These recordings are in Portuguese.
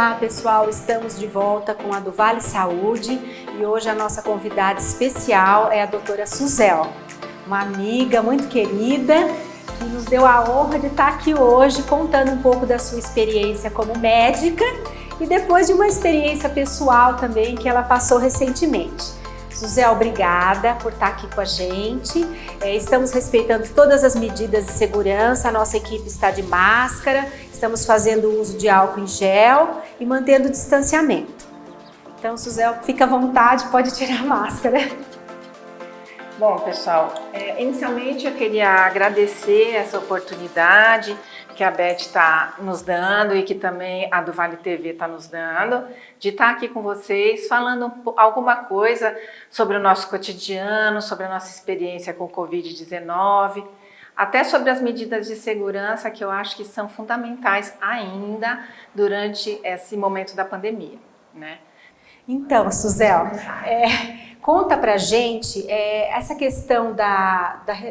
Olá pessoal, estamos de volta com a do Vale Saúde e hoje a nossa convidada especial é a doutora Suzel, uma amiga muito querida que nos deu a honra de estar aqui hoje contando um pouco da sua experiência como médica e depois de uma experiência pessoal também que ela passou recentemente. Suzel, obrigada por estar aqui com a gente. Estamos respeitando todas as medidas de segurança, a nossa equipe está de máscara, estamos fazendo uso de álcool em gel e mantendo o distanciamento. Então, Suzel, fica à vontade, pode tirar a máscara. Bom, pessoal, inicialmente eu queria agradecer essa oportunidade que a Beth está nos dando e que também a do Vale TV está nos dando, de estar aqui com vocês falando alguma coisa sobre o nosso cotidiano, sobre a nossa experiência com o Covid-19, até sobre as medidas de segurança que eu acho que são fundamentais ainda durante esse momento da pandemia, né? Então, Suzel, conta pra gente essa questão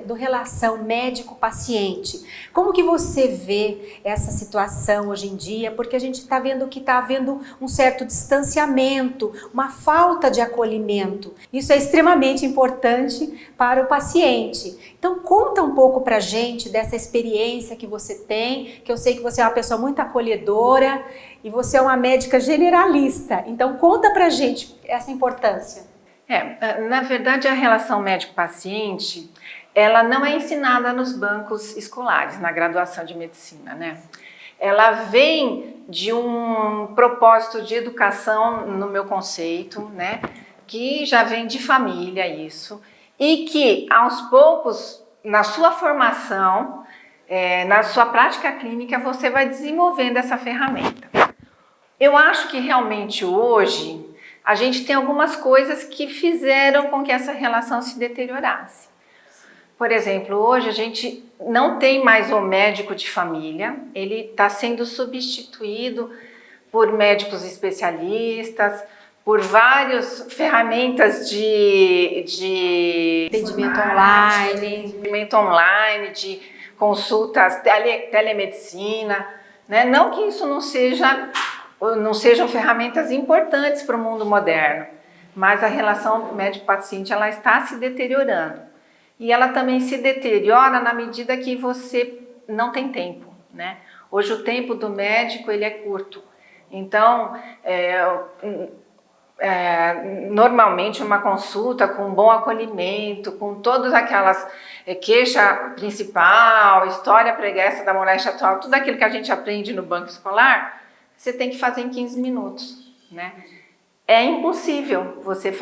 do relação médico-paciente. Como que você vê essa situação hoje em dia? Porque a gente está vendo que está havendo um certo distanciamento, uma falta de acolhimento. Isso é extremamente importante para o paciente. Então conta um pouco pra gente dessa experiência que você tem, que eu sei que você é uma pessoa muito acolhedora e você é uma médica generalista. Então conta pra gente essa importância. Na verdade, a relação médico-paciente, ela não é ensinada nos bancos escolares, na graduação de medicina, né? Ela vem de um propósito de educação, no meu conceito, né? Que já vem de família isso, e que aos poucos, na sua formação, na sua prática clínica, você vai desenvolvendo essa ferramenta. Eu acho que realmente hoje a gente tem algumas coisas que fizeram com que essa relação se deteriorasse. Por exemplo, hoje a gente não tem mais o médico de família, ele está sendo substituído por médicos especialistas, por várias ferramentas de atendimento online, de consultas, telemedicina, né? Não que isso não sejam ferramentas importantes para o mundo moderno, mas a relação médico-paciente ela está se deteriorando. E ela também se deteriora na medida que você não tem tempo, né? Hoje o tempo do médico ele é curto. Então, normalmente uma consulta com bom acolhimento, com todas aquelas queixa principal, história pregressa da moléstia atual, tudo aquilo que a gente aprende no banco escolar, você tem que fazer em 15 minutos, né? É impossível você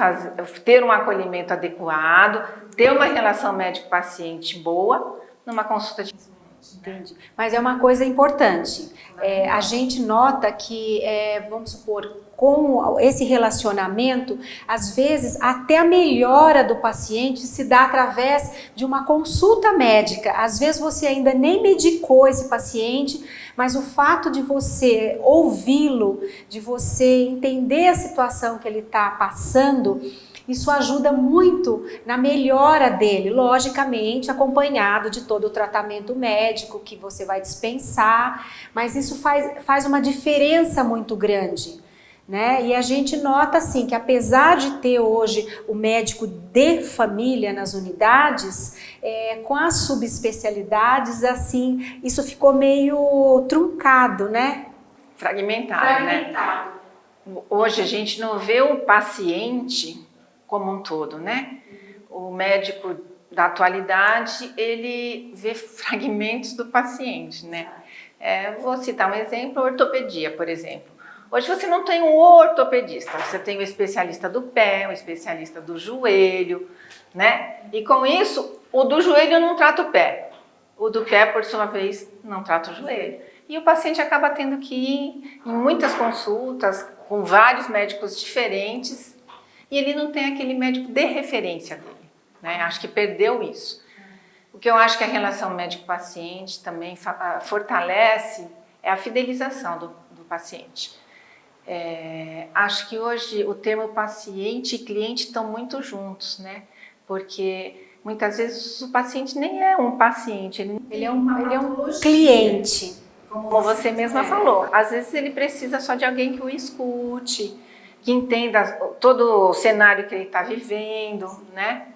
ter um acolhimento adequado, ter uma relação médico-paciente boa numa consulta de 15 minutos. Entendi. Mas é uma coisa importante. A gente nota que, vamos supor, com esse relacionamento, às vezes até a melhora do paciente se dá através de uma consulta médica. Às vezes você ainda nem medicou esse paciente, mas o fato de você ouvi-lo, de você entender a situação que ele está passando, isso ajuda muito na melhora dele, logicamente acompanhado de todo o tratamento médico que você vai dispensar, mas isso faz uma diferença muito grande, né? E a gente nota assim que apesar de ter hoje o médico de família nas unidades, com as subespecialidades, assim, isso ficou meio truncado, né? Fragmentado, né? Hoje a gente não vê o paciente como um todo, né? O médico da atualidade, ele vê fragmentos do paciente, né? Vou citar um exemplo, ortopedia, por exemplo. Hoje você não tem um ortopedista, você tem o especialista do pé, o especialista do joelho, né? E com isso, o do joelho não trata o pé, o do pé, por sua vez, não trata o joelho. E o paciente acaba tendo que ir em muitas consultas com vários médicos diferentes e ele não tem aquele médico de referência dele, né? Acho que perdeu isso. O que eu acho que a relação médico-paciente também fortalece é a fidelização do paciente. Acho que hoje o termo paciente e cliente estão muito juntos, né? Porque muitas vezes o paciente nem é um paciente, ele é um cliente. Como você mesma falou, às vezes ele precisa só de alguém que o escute, que entenda todo o cenário que ele está vivendo, né?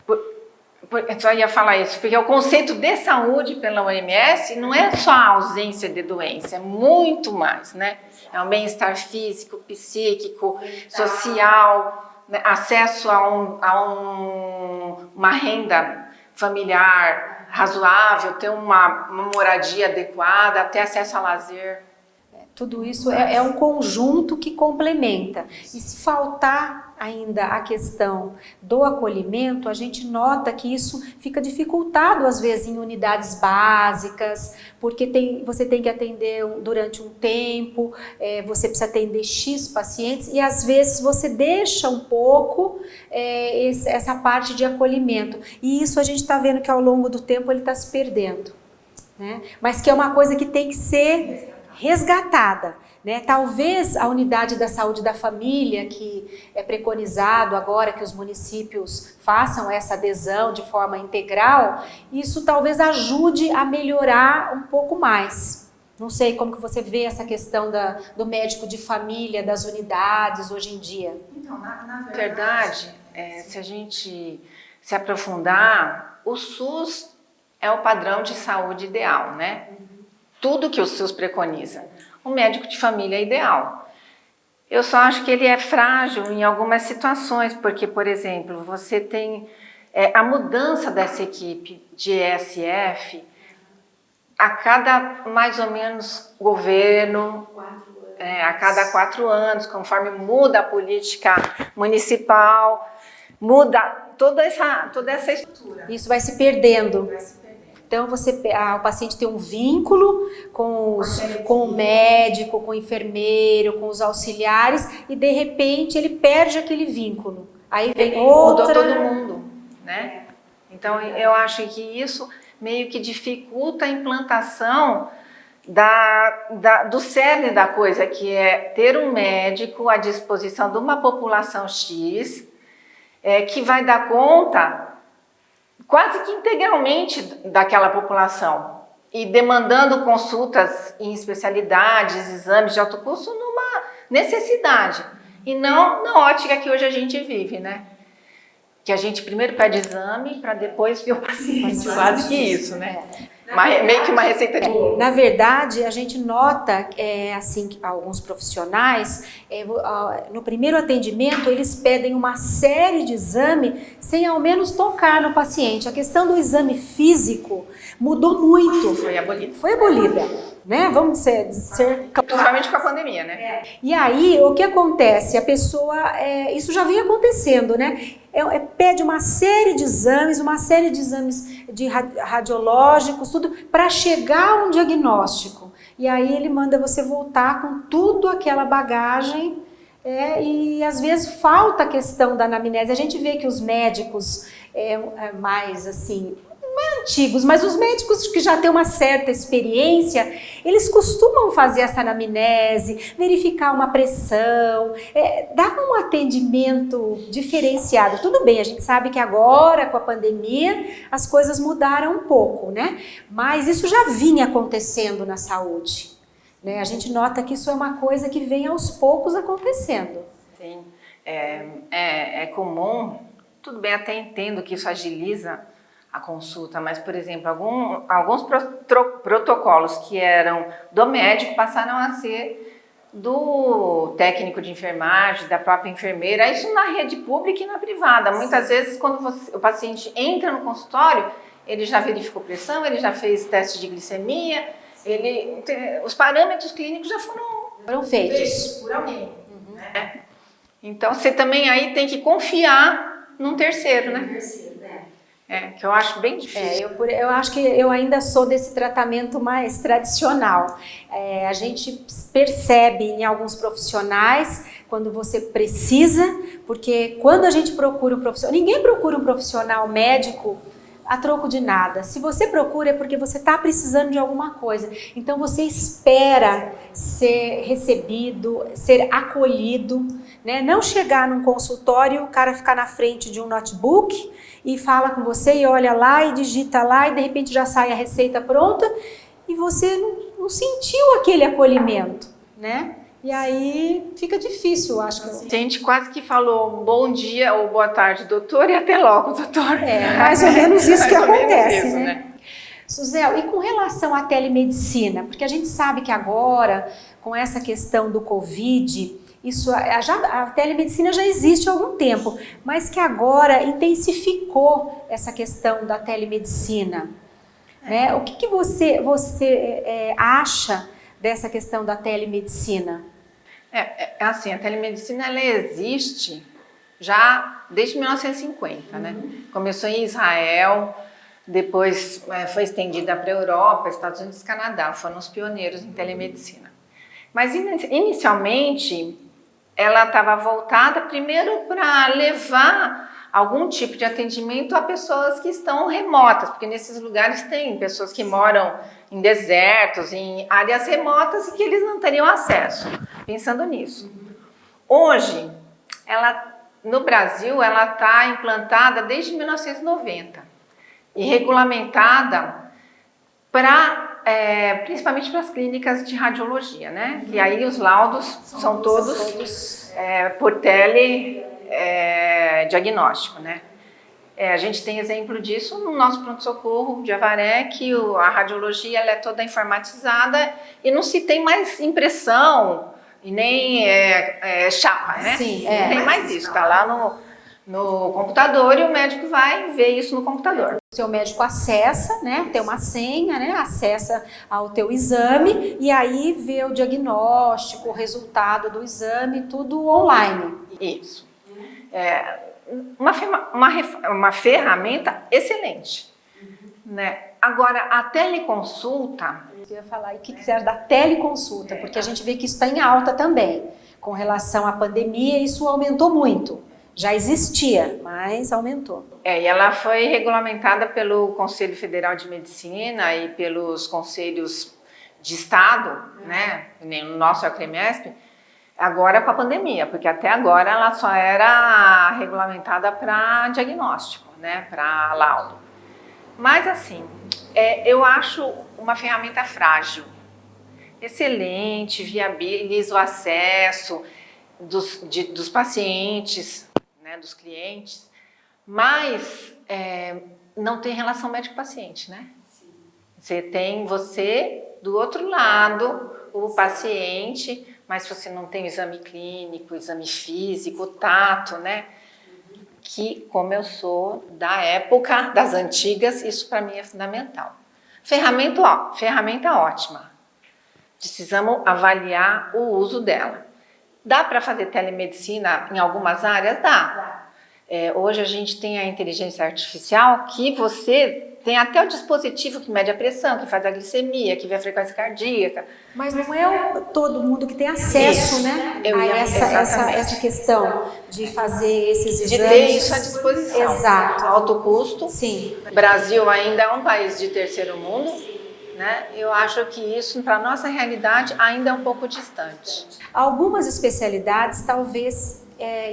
Eu só ia falar isso, porque o conceito de saúde pela OMS não é só a ausência de doença, é muito mais, né? É o bem-estar físico, psíquico, social, né? Acesso a uma renda familiar razoável, ter uma moradia adequada, ter acesso a lazer. Tudo isso é um conjunto que complementa. E se faltar ainda a questão do acolhimento, a gente nota que isso fica dificultado às vezes em unidades básicas, porque você tem que atender durante um tempo, você precisa atender X pacientes e às vezes você deixa um pouco essa parte de acolhimento. E isso a gente está vendo que ao longo do tempo ele está se perdendo, né? Mas que é uma coisa que tem que ser resgatada, né? Talvez a unidade da saúde da família, que é preconizado agora que os municípios façam essa adesão de forma integral, isso talvez ajude a melhorar um pouco mais. Não sei como que você vê essa questão do médico de família, das unidades hoje em dia. Então, na verdade, se a gente se aprofundar, o SUS é o padrão de saúde ideal, né? Tudo que o SUS preconiza. O médico de família é ideal. Eu só acho que ele é frágil em algumas situações, porque, por exemplo, você tem a mudança dessa equipe de ESF a cada, mais ou menos, governo, a cada 4 anos, conforme muda a política municipal, muda toda essa estrutura. Isso vai se perdendo. Então, o paciente tem um vínculo com o médico, com o enfermeiro, com os auxiliares e, de repente, ele perde aquele vínculo. Aí vem outra... Mudou todo mundo, né? Então, eu acho que isso meio que dificulta a implantação do cerne da coisa, que é ter um médico à disposição de uma população X, que vai dar conta quase que integralmente daquela população e demandando consultas em especialidades, exames de alto custo numa necessidade e não na ótica que hoje a gente vive, né? Que a gente primeiro pede exame para depois ver o paciente, quase que isso, né? Meio que uma receita de bolo. Na verdade, a gente nota assim, que alguns profissionais, no primeiro atendimento, eles pedem uma série de exames sem ao menos tocar no paciente. A questão do exame físico mudou muito. Foi abolida. Foi abolida, né? Vamos ser principalmente com a pandemia, né? E aí, o que acontece? A pessoa, isso já vem acontecendo, né? Pede uma série de exames de radiológicos, tudo, para chegar a um diagnóstico. E aí ele manda você voltar com tudo aquela bagagem, e às vezes falta a questão da anamnese. A gente vê que os médicos mais assim... antigos, mas os médicos que já têm uma certa experiência, eles costumam fazer essa anamnese, verificar uma pressão, dar um atendimento diferenciado. Tudo bem, a gente sabe que agora, com a pandemia, as coisas mudaram um pouco, né? Mas isso já vinha acontecendo na saúde, né? A gente nota que isso é uma coisa que vem aos poucos acontecendo. Sim, é comum, tudo bem, até entendo que isso agiliza a consulta, mas, por exemplo, alguns protocolos que eram do médico passaram a ser do técnico de enfermagem, da própria enfermeira, isso na rede pública e na privada. Muitas vezes, quando o paciente entra no consultório, ele já verificou pressão, ele já fez teste de glicemia, os parâmetros clínicos já foram feitos por alguém. Uhum. Né? Então, você também aí tem que confiar num terceiro, né? Que eu acho bem difícil. Eu acho que eu ainda sou desse tratamento mais tradicional. A gente percebe em alguns profissionais quando você precisa, porque quando a gente procura um profissional, ninguém procura um profissional médico a troco de nada. Se você procura é porque você está precisando de alguma coisa. Então você espera ser recebido, ser acolhido, né? Não chegar num consultório, o cara ficar na frente de um notebook e fala com você e olha lá e digita lá e de repente já sai a receita pronta e você não sentiu aquele acolhimento, né? E aí fica difícil, eu acho. A gente quase que falou bom dia ou boa tarde, doutor, e até logo, doutor. É, mais ou menos isso que acontece, isso, né? Suzel, e com relação à telemedicina? Porque a gente sabe que agora, com essa questão do Covid, a telemedicina já existe há algum tempo, mas que agora intensificou essa questão da telemedicina. Né? O que você acha dessa questão da telemedicina? Assim, a telemedicina ela existe já desde 1950, né? Começou em Israel, depois foi estendida para a Europa, Estados Unidos e Canadá, foram os pioneiros em telemedicina. Mas inicialmente ela estava voltada primeiro para levar algum tipo de atendimento a pessoas que estão remotas, porque nesses lugares tem pessoas que moram em desertos, em áreas remotas e que eles não teriam acesso, pensando nisso. Hoje, no Brasil, ela está implantada desde 1990 e regulamentada principalmente para as clínicas de radiologia, né? Que aí os laudos são todos por diagnóstico, né? A gente tem exemplo disso no nosso pronto-socorro de Avaré, que a radiologia ela é toda informatizada e não se tem mais impressão e nem chapa, né? Sim, não tem mais isso, está lá no computador e o médico vai ver isso no computador. O seu médico acessa, né, tem uma senha, né, acessa ao teu exame e aí vê o diagnóstico, o resultado do exame, tudo online. Isso. Uma ferramenta excelente, né? Agora, a teleconsulta... Eu ia falar, e o que você acha da teleconsulta? Porque a gente vê que isso está em alta também. Com relação à pandemia, isso aumentou muito. Já existia, mas aumentou. E ela foi regulamentada pelo Conselho Federal de Medicina e pelos conselhos de Estado, né? No nosso CREMESP, agora com a pandemia, porque até agora ela só era regulamentada para diagnóstico, né? Para laudo. Mas assim, eu acho uma ferramenta frágil. Excelente, viabiliza o acesso dos pacientes, né, dos clientes, mas não tem relação médico-paciente, né? Você tem do outro lado, o paciente, mas você não tem o exame clínico, o exame físico, o tato, né? Que, como eu sou da época das antigas, isso para mim é fundamental. Ferramenta ótima. Precisamos avaliar o uso dela. Dá para fazer telemedicina em algumas áreas? Dá. Hoje a gente tem a inteligência artificial que você tem até o dispositivo que mede a pressão, que faz a glicemia, que vê a frequência cardíaca. Mas não é todo mundo que tem acesso, isso, né, a essa questão de fazer esses exames. De ter isso à disposição. Exato. Alto custo. Sim. O Brasil ainda é um país de terceiro mundo, né? Eu acho que isso, para a nossa realidade, ainda é um pouco distante. Algumas especialidades, talvez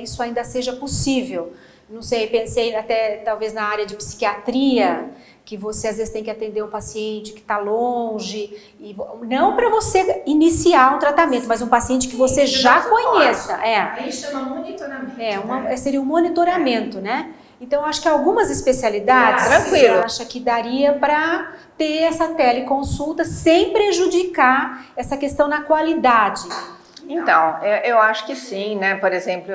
isso ainda seja possível. Não sei, pensei até talvez na área de psiquiatria, que você às vezes tem que atender um paciente que está longe, e não para você iniciar um tratamento, mas um paciente que você já conheça. Aí chama monitoramento. Seria um monitoramento, né? Então, acho que algumas especialidades, você acha que daria para ter essa teleconsulta sem prejudicar essa questão na qualidade? Então, eu acho que sim, né? Por exemplo,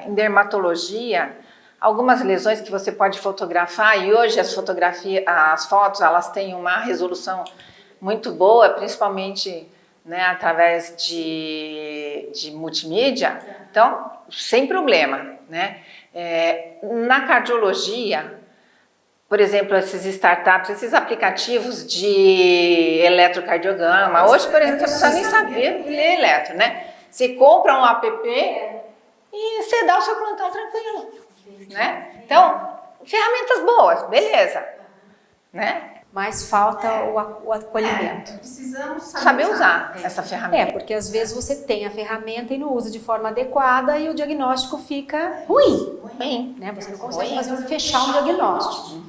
em dermatologia, algumas lesões que você pode fotografar, e hoje as fotos, elas têm uma resolução muito boa, principalmente, né, através de multimídia, então, sem problema, né? Na cardiologia, por exemplo, esses startups, esses aplicativos de eletrocardiograma, hoje, por exemplo, você não precisa nem saber ler eletro, né? Você compra um app e você dá o seu plantão tranquilo, né? Então, ferramentas boas, beleza, né? Mas falta o acolhimento. Precisamos saber usar essa ferramenta. Porque às vezes você tem a ferramenta e não usa de forma adequada e o diagnóstico fica ruim, né? Você não consegue fechar um diagnóstico.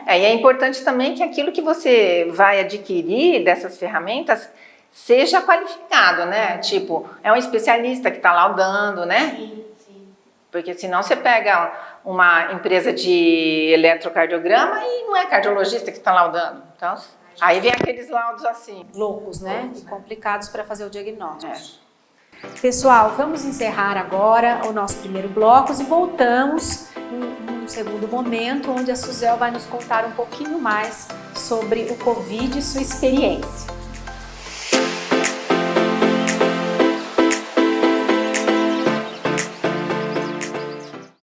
E é importante também que aquilo que você vai adquirir dessas ferramentas seja qualificado, né? Tipo, é um especialista que está laudando, né? Sim, sim. Porque senão você pega uma empresa de eletrocardiograma e não é cardiologista que está laudando. Então, aí vem aqueles laudos assim. Loucos, né? E complicados para fazer o diagnóstico. Pessoal, vamos encerrar agora o nosso primeiro bloco e voltamos num segundo momento, onde a Suzel vai nos contar um pouquinho mais sobre o Covid e sua experiência.